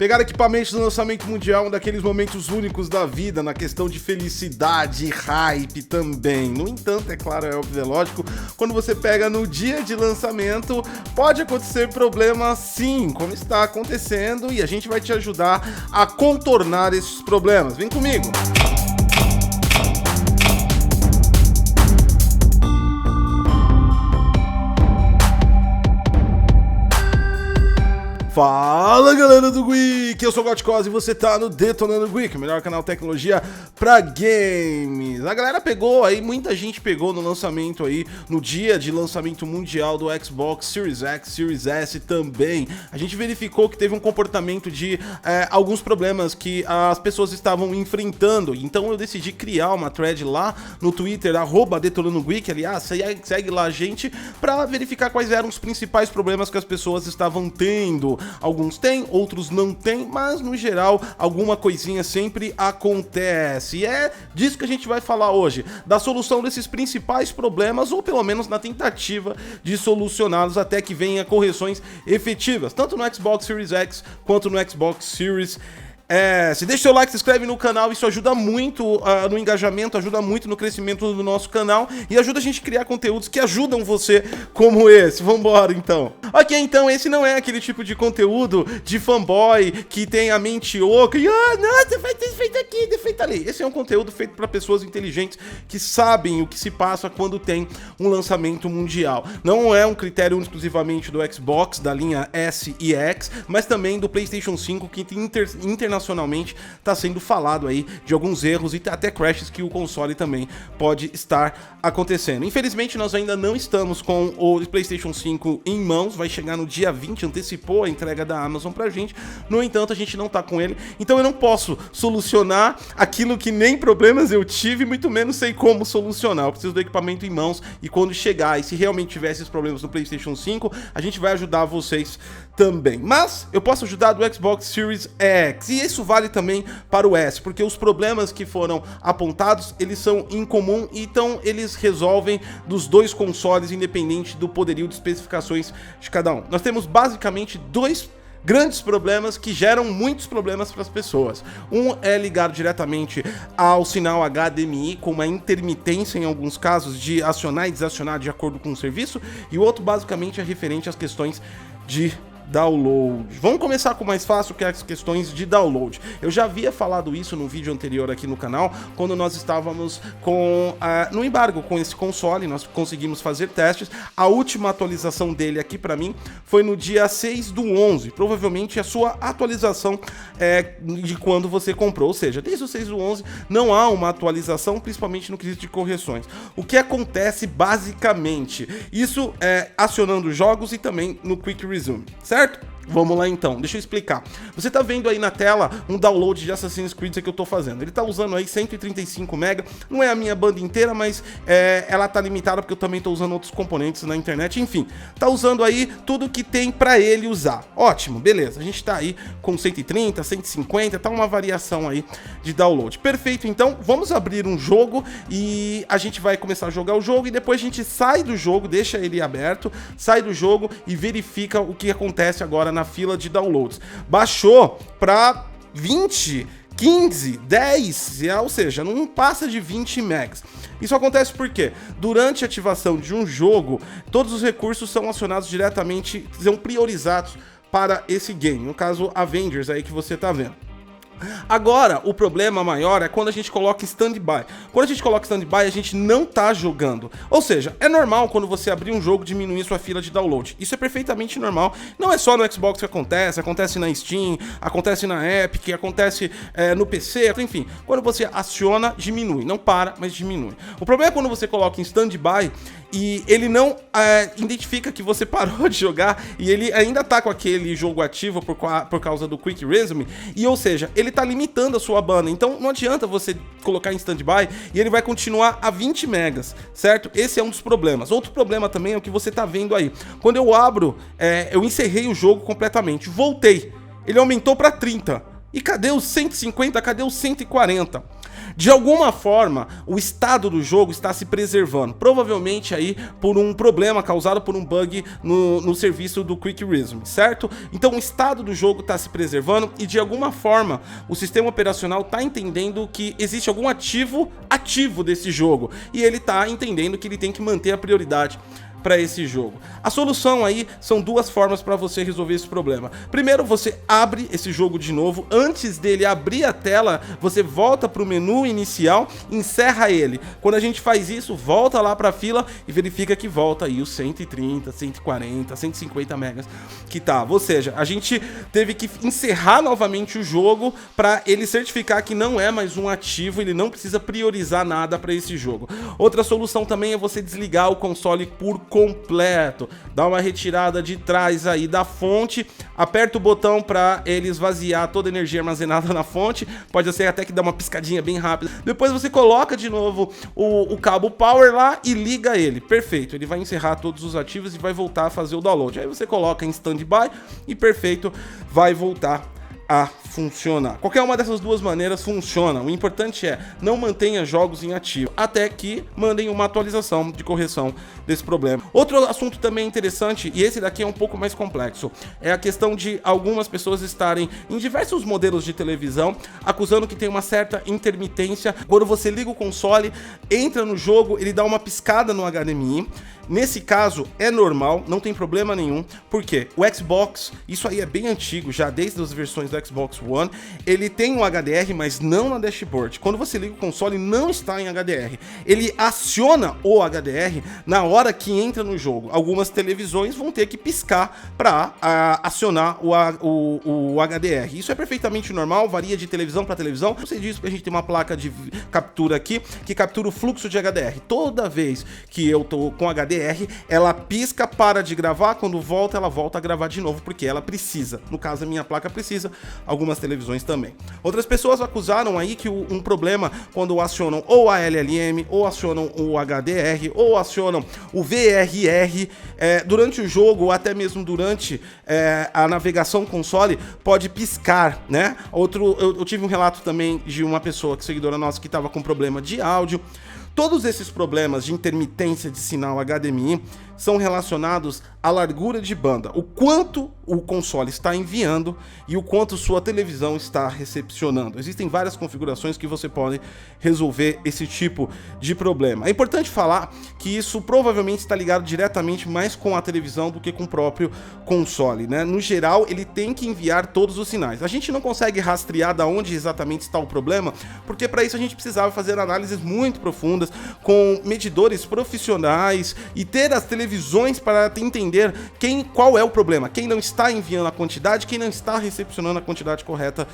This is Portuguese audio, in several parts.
Pegar equipamentos no lançamento mundial, um daqueles momentos únicos da vida, na questão de felicidade e hype também. No entanto, é claro, é óbvio, é lógico, quando você pega no dia de lançamento, pode acontecer problemas sim, como está acontecendo, e a gente vai te ajudar a contornar esses problemas. Vem comigo! Fala galera do Geek, eu sou o Gotcos e você tá no Detonando Geek, o melhor canal de tecnologia pra games. A galera pegou aí, muita gente pegou no lançamento aí, no dia de lançamento mundial do Xbox Series X, Series S também. A gente verificou que teve um comportamento de alguns problemas que as pessoas estavam enfrentando, então eu decidi criar uma thread lá no Twitter, @DetonandoGeek, aliás, segue lá a gente, pra verificar quais eram os principais problemas que as pessoas estavam tendo. Alguns têm, outros não têm, mas no geral alguma coisinha sempre acontece. E é disso que a gente vai falar hoje, da solução desses principais problemas, ou pelo menos na tentativa de solucioná-los até que venha correções efetivas, tanto no Xbox Series X quanto no Xbox Series S. Deixa seu like, se inscreve no canal, isso ajuda muito no engajamento, ajuda muito no crescimento do nosso canal e ajuda a gente a criar conteúdos que ajudam você como esse. Vambora então. Ok, então esse não é aquele tipo de conteúdo de fanboy que tem a mente oca e nossa, vai ter defeito aqui, defeito ali. Esse é um conteúdo feito para pessoas inteligentes que sabem o que se passa quando tem um lançamento mundial. Não é um critério exclusivamente do Xbox, da linha S e X, mas também do PlayStation 5, que internacionalmente está sendo falado aí de alguns erros e até crashes que o console também pode estar acontecendo. Infelizmente nós ainda não estamos com o PlayStation 5 em mãos, vai chegar no dia 20, antecipou a entrega da Amazon pra gente, no entanto a gente não tá com ele, então eu não posso solucionar aquilo que nem problemas eu tive, muito menos sei como solucionar. Eu preciso do equipamento em mãos e quando chegar, e se realmente tiver esses problemas no PlayStation 5, a gente vai ajudar vocês também. Mas eu posso ajudar do Xbox Series X, e isso vale também para o S, porque os problemas que foram apontados, eles são incomum, então eles resolvem dos dois consoles, independente do poderio de especificações de cada um. Nós temos basicamente dois grandes problemas que geram muitos problemas para as pessoas. Um é ligado diretamente ao sinal HDMI, com uma intermitência em alguns casos de acionar e desacionar de acordo com o serviço, e o outro basicamente é referente às questões de download. Vamos começar com o mais fácil, que é as questões de download. Eu já havia falado isso no vídeo anterior aqui no canal, quando nós estávamos no embargo com esse console, nós conseguimos fazer testes. A última atualização dele aqui para mim foi no dia 6/11, provavelmente a sua atualização de quando você comprou, ou seja, desde o 6/11 não há uma atualização, principalmente no quesito de correções. O que acontece basicamente? Isso acionando jogos e também no Quick Resume, certo? Vamos lá então, deixa eu explicar. Você tá vendo aí na tela um download de Assassin's Creed que eu tô fazendo. Ele tá usando aí 135 MB, não é a minha banda inteira, mas ela tá limitada porque eu também tô usando outros componentes na internet, enfim. Tá usando aí tudo que tem pra ele usar. Ótimo, beleza, a gente tá aí com 130, 150, tá uma variação aí de download. Perfeito, então vamos abrir um jogo e a gente vai começar a jogar o jogo e depois a gente sai do jogo, deixa ele aberto, sai do jogo e verifica o que acontece agora na fila de downloads. Baixou para 20, 15, 10, ou seja, não passa de 20 megas. Isso acontece porque durante a ativação de um jogo, todos os recursos são acionados diretamente, são priorizados para esse game, no caso Avengers aí que você tá vendo. Agora, o problema maior é quando a gente coloca em stand-by. Quando a gente coloca em stand-by, a gente não tá jogando. Ou seja, é normal quando você abrir um jogo diminuir sua fila de download. Isso é perfeitamente normal. Não é só no Xbox que acontece, acontece na Steam, acontece na Epic, acontece no PC, enfim. Quando você aciona, diminui. Não para, mas diminui. O problema é quando você coloca em stand-by e ele não identifica que você parou de jogar e ele ainda tá com aquele jogo ativo por causa do Quick Resume, e ou seja, ele tá limitando a sua banda, então não adianta você colocar em standby e ele vai continuar a 20 megas, certo? Esse é um dos problemas. Outro problema também é o que você tá vendo aí. Quando eu abro, eu encerrei o jogo completamente, voltei, ele aumentou para 30. E cadê os 150? Cadê os 140? De alguma forma, o estado do jogo está se preservando, provavelmente aí por um problema causado por um bug no serviço do Quick Resume, certo? Então o estado do jogo está se preservando e de alguma forma o sistema operacional está entendendo que existe algum ativo desse jogo e ele está entendendo que ele tem que manter a prioridade para esse jogo. A solução aí são duas formas para você resolver esse problema. Primeiro, você abre esse jogo de novo. Antes dele abrir a tela, você volta para o menu inicial, encerra ele. Quando a gente faz isso, volta lá para a fila e verifica que volta aí os 130, 140, 150 megas que tava. Ou seja, a gente teve que encerrar novamente o jogo para ele certificar que não é mais um ativo, ele não precisa priorizar nada para esse jogo. Outra solução também é você desligar o console por completo, dá uma retirada de trás aí da fonte, aperta o botão para ele esvaziar toda a energia armazenada na fonte, pode ser até que dá uma piscadinha bem rápida, depois você coloca de novo o cabo power lá e liga ele, perfeito, ele vai encerrar todos os ativos e vai voltar a fazer o download, aí você coloca em standby e perfeito, vai voltar a funcionar. Qualquer uma dessas duas maneiras funciona. O importante é não mantenha jogos em ativo até que mandem uma atualização de correção desse problema. Outro assunto também interessante, e esse daqui é um pouco mais complexo, é a questão de algumas pessoas estarem em diversos modelos de televisão acusando que tem uma certa intermitência. Quando você liga o console, entra no jogo, ele dá uma piscada no HDMI. Nesse caso é normal, não tem problema nenhum, porque o Xbox, isso aí é bem antigo, já desde as versões do Xbox One, ele tem um HDR, mas não na dashboard. Quando você liga o console, não está em HDR. Ele aciona o HDR na hora que entra no jogo. Algumas televisões vão ter que piscar para acionar o HDR. Isso é perfeitamente normal, varia de televisão para televisão. Eu sei disso porque a gente tem uma placa de captura aqui que captura o fluxo de HDR. Toda vez que eu tô com HDR, ela pisca, para de gravar, quando volta, ela volta a gravar de novo, porque ela precisa. No caso, a minha placa precisa, algumas televisões também. Outras pessoas acusaram aí que um problema quando acionam ou a LLM, ou acionam o HDR, ou acionam o VRR, durante o jogo, ou até mesmo durante a navegação console, pode piscar, né? Eu tive um relato também de uma pessoa, seguidora nossa, que estava com problema de áudio. Todos esses problemas de intermitência de sinal HDMI são relacionados à largura de banda, o quanto o console está enviando e o quanto sua televisão está recepcionando. Existem várias configurações que você pode resolver esse tipo de problema. É importante falar que isso provavelmente está ligado diretamente mais com a televisão do que com o próprio console, né? No geral, ele tem que enviar todos os sinais. A gente não consegue rastrear de onde exatamente está o problema, porque para isso a gente precisava fazer análises muito profundas com medidores profissionais e ter as televisões para entender qual é o problema, quem não está enviando a quantidade, quem não está recepcionando a quantidade correta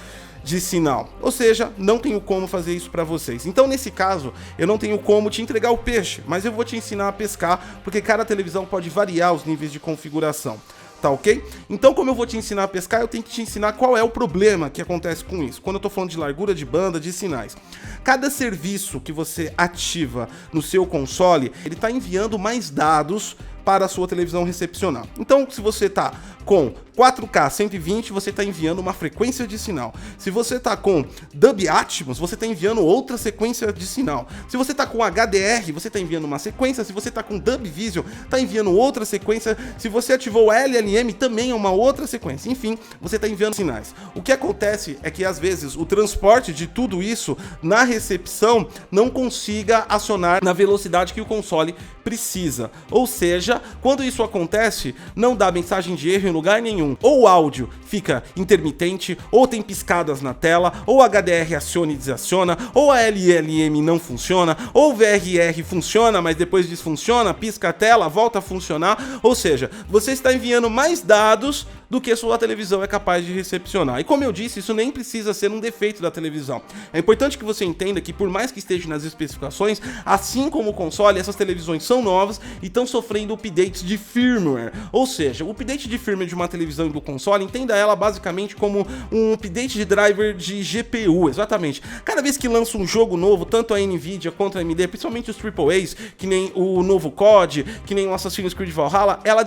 de sinal. Ou seja, não tenho como fazer isso para vocês. Então, nesse caso, eu não tenho como te entregar o peixe, mas eu vou te ensinar a pescar, porque cada televisão pode variar os níveis de configuração. Tá ok? Então, como eu vou te ensinar a pescar, eu tenho que te ensinar qual é o problema que acontece com isso. Quando eu tô falando de largura de banda, de sinais. Cada serviço que você ativa no seu console, ele tá enviando mais dados para a sua televisão recepcionar. Então, se você tá com 4K 120, você está enviando uma frequência de sinal. Se você está com Dolby Atmos, você está enviando outra sequência de sinal. Se você está com HDR, você está enviando uma sequência. Se você está com Dolby Vision, está enviando outra sequência. Se você ativou LLM, também é uma outra sequência. Enfim, você está enviando sinais. O que acontece é que, às vezes, o transporte de tudo isso na recepção não consiga acionar na velocidade que o console precisa. Ou seja, quando isso acontece, não dá mensagem de erro em lugar nenhum. Ou o áudio fica intermitente, ou tem piscadas na tela, ou HDR aciona e desaciona, ou a LLM não funciona, ou o VRR funciona, mas depois desfunciona, pisca a tela, volta a funcionar. Ou seja, você está enviando mais dados do que sua televisão é capaz de recepcionar. E como eu disse, isso nem precisa ser um defeito da televisão. É importante que você entenda que, por mais que esteja nas especificações, assim como o console, essas televisões são novas e estão sofrendo updates de firmware. Ou seja, o update de firmware de uma televisão e do console, entenda ela basicamente como um update de driver de GPU, exatamente. Cada vez que lança um jogo novo, tanto a Nvidia quanto a AMD, principalmente os AAAs, que nem o novo COD, que nem o Assassin's Creed Valhalla, elas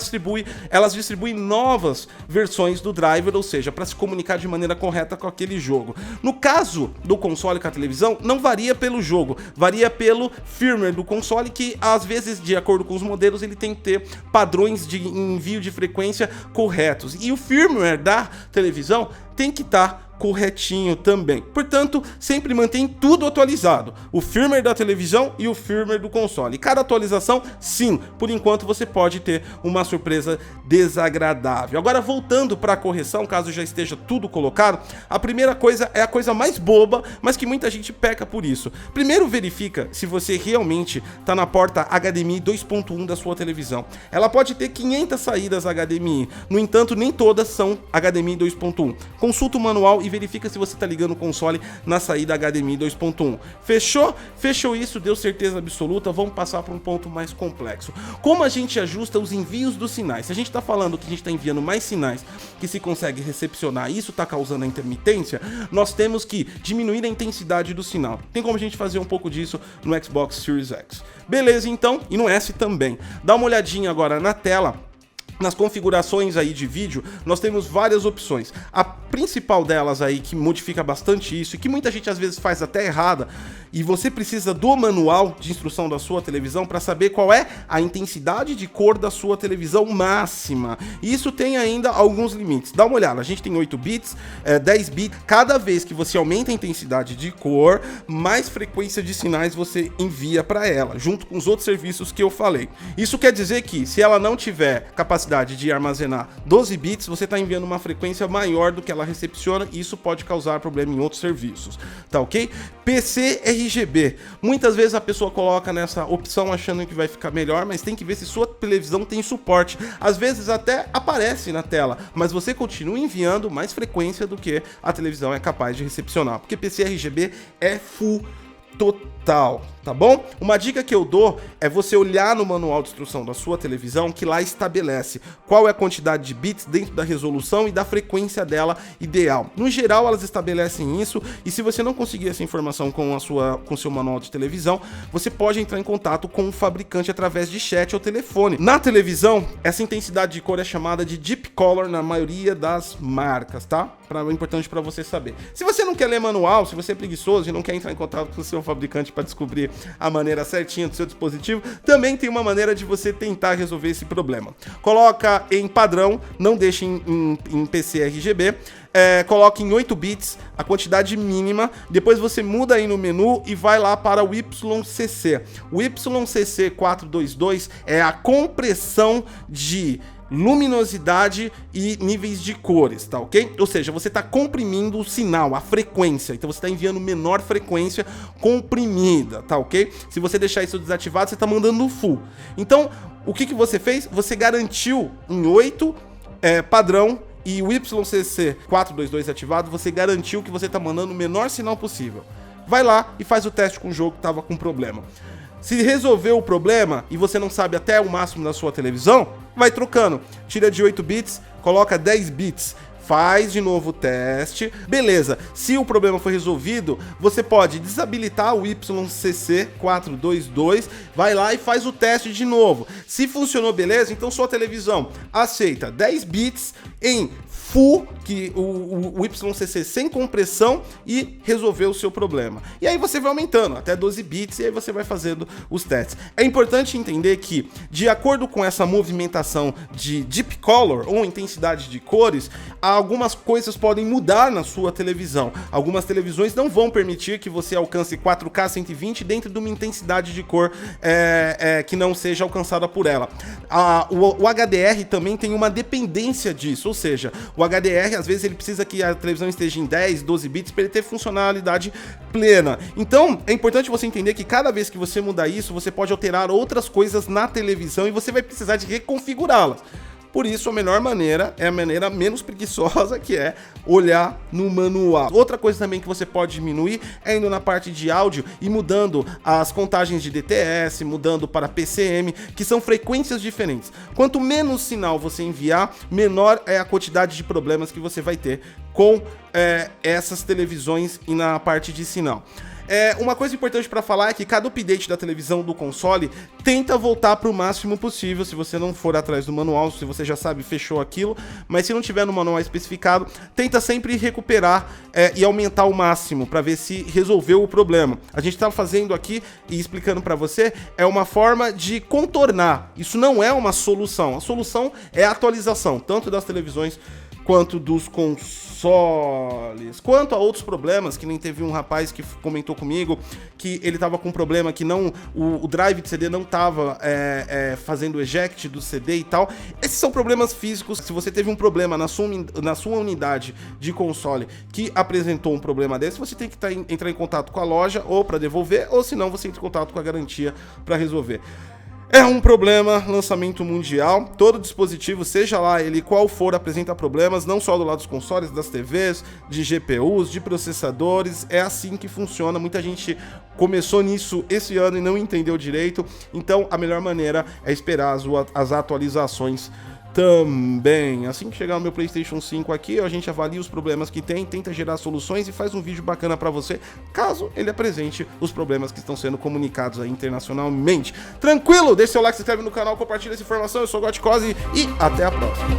distribuem novas versões do driver, ou seja, para se comunicar de maneira correta com aquele jogo. No caso do console com a televisão, não varia pelo jogo, varia pelo firmware do console, que às vezes, de acordo com os modelos, ele tem que ter padrões de envio de frequência corretos. E o firmware da televisão tem que estar corretinho também. Portanto, sempre mantém tudo atualizado. O firmware da televisão e o firmware do console. Cada atualização, sim, por enquanto você pode ter uma surpresa desagradável. Agora, voltando para a correção, caso já esteja tudo colocado, a primeira coisa é a coisa mais boba, mas que muita gente peca por isso. Primeiro, verifica se você realmente está na porta HDMI 2.1 da sua televisão. Ela pode ter 500 saídas HDMI, no entanto, nem todas são HDMI 2.1. Consulta o manual e verifica se você está ligando o console na saída HDMI 2.1. Fechou? Fechou isso, deu certeza absoluta. Vamos passar para um ponto mais complexo. Como a gente ajusta os envios dos sinais? Se a gente está falando que a gente está enviando mais sinais que se consegue recepcionar e isso está causando a intermitência, nós temos que diminuir a intensidade do sinal. Tem como a gente fazer um pouco disso no Xbox Series X. Beleza, então, e no S também. Dá uma olhadinha agora na tela. Nas configurações aí de vídeo, nós temos várias opções. A principal delas aí, que modifica bastante isso, e que muita gente às vezes faz até errada, e você precisa do manual de instrução da sua televisão para saber qual é a intensidade de cor da sua televisão máxima. E isso tem ainda alguns limites. Dá uma olhada, a gente tem 8 bits, 10 bits. Cada vez que você aumenta a intensidade de cor, mais frequência de sinais você envia para ela, junto com os outros serviços que eu falei. Isso quer dizer que, se ela não tiver capacidade de armazenar 12 bits, você está enviando uma frequência maior do que ela recepciona, e isso pode causar problema em outros serviços, tá ok? PC RGB, muitas vezes a pessoa coloca nessa opção achando que vai ficar melhor, mas tem que ver se sua televisão tem suporte. Às vezes até aparece na tela, mas você continua enviando mais frequência do que a televisão é capaz de recepcionar, porque PC RGB é full total, tá bom? Uma dica que eu dou é você olhar no manual de instrução da sua televisão, que lá estabelece qual é a quantidade de bits dentro da resolução e da frequência dela ideal. No geral, elas estabelecem isso, e se você não conseguir essa informação com o seu manual de televisão, você pode entrar em contato com o fabricante através de chat ou telefone. Na televisão, essa intensidade de cor é chamada de Deep Color na maioria das marcas, tá? É importante para você saber. Se você não quer ler manual, se você é preguiçoso e não quer entrar em contato com o seu fabricante para descobrir a maneira certinha do seu dispositivo, também tem uma maneira de você tentar resolver esse problema. Coloca em padrão, não deixe em PC RGB, coloque em 8 bits a quantidade mínima, depois você muda aí no menu e vai lá para o YCC. O YCC422 é a compressão de luminosidade e níveis de cores, tá ok? Ou seja, você está comprimindo o sinal, a frequência, então você está enviando menor frequência comprimida, tá ok? Se você deixar isso desativado, você está mandando no full. Então, o que você fez? Você garantiu em 8 padrão, e o YCC422 ativado, você garantiu que você está mandando o menor sinal possível. Vai lá e faz o teste com o jogo que estava com problema. Se resolveu o problema e você não sabe até o máximo da sua televisão, vai trocando. Tira de 8 bits, coloca 10 bits. Faz de novo o teste. Beleza, se o problema foi resolvido, você pode desabilitar o YCC422, vai lá e faz o teste de novo. Se funcionou beleza, então sua televisão aceita 10 bits em full, que o YCC sem compressão, e resolveu o seu problema. E aí você vai aumentando até 12 bits e aí você vai fazendo os testes. É importante entender que, de acordo com essa movimentação de Deep Color, ou intensidade de cores, algumas coisas podem mudar na sua televisão. Algumas televisões não vão permitir que você alcance 4K 120 dentro de uma intensidade de cor que não seja alcançada por ela. O HDR também tem uma dependência disso, ou seja, o HDR, às vezes, ele precisa que a televisão esteja em 10, 12 bits para ele ter funcionalidade plena. Então, é importante você entender que cada vez que você mudar isso, você pode alterar outras coisas na televisão e você vai precisar de reconfigurá-las. Por isso, a melhor maneira é a maneira menos preguiçosa, que é olhar no manual. Outra coisa também que você pode diminuir é indo na parte de áudio e mudando as contagens de DTS, mudando para PCM, que são frequências diferentes. Quanto menos sinal você enviar, menor é a quantidade de problemas que você vai ter com essas televisões e na parte de sinal. Uma coisa importante para falar é que cada update da televisão do console tenta voltar para o máximo possível, se você não for atrás do manual, se você já sabe, fechou aquilo, mas se não tiver no manual especificado, tenta sempre recuperar e aumentar ao máximo para ver se resolveu o problema. A gente tá fazendo aqui e explicando para você, é uma forma de contornar, isso não é uma solução, a solução é a atualização, tanto das televisões quanto dos consoles, quanto a outros problemas, que nem teve um rapaz que comentou comigo que ele tava com um problema que não, o drive de CD não tava fazendo o eject do CD e tal. Esses são problemas físicos. Se você teve um problema na sua unidade de console que apresentou um problema desse, você tem que entrar em contato com a loja ou para devolver, ou se não, você entra em contato com a garantia para resolver. É um problema, lançamento mundial, todo dispositivo, seja lá ele qual for, apresenta problemas, não só do lado dos consoles, das TVs, de GPUs, de processadores, é assim que funciona, muita gente começou nisso esse ano e não entendeu direito, então a melhor maneira é esperar as atualizações também. Assim que chegar no meu PlayStation 5 aqui, a gente avalia os problemas que tem, tenta gerar soluções e faz um vídeo bacana pra você, caso ele apresente os problemas que estão sendo comunicados aí internacionalmente. Tranquilo? Deixa seu like, se inscreve no canal, compartilha essa informação. Eu sou o Gotcose e até a próxima.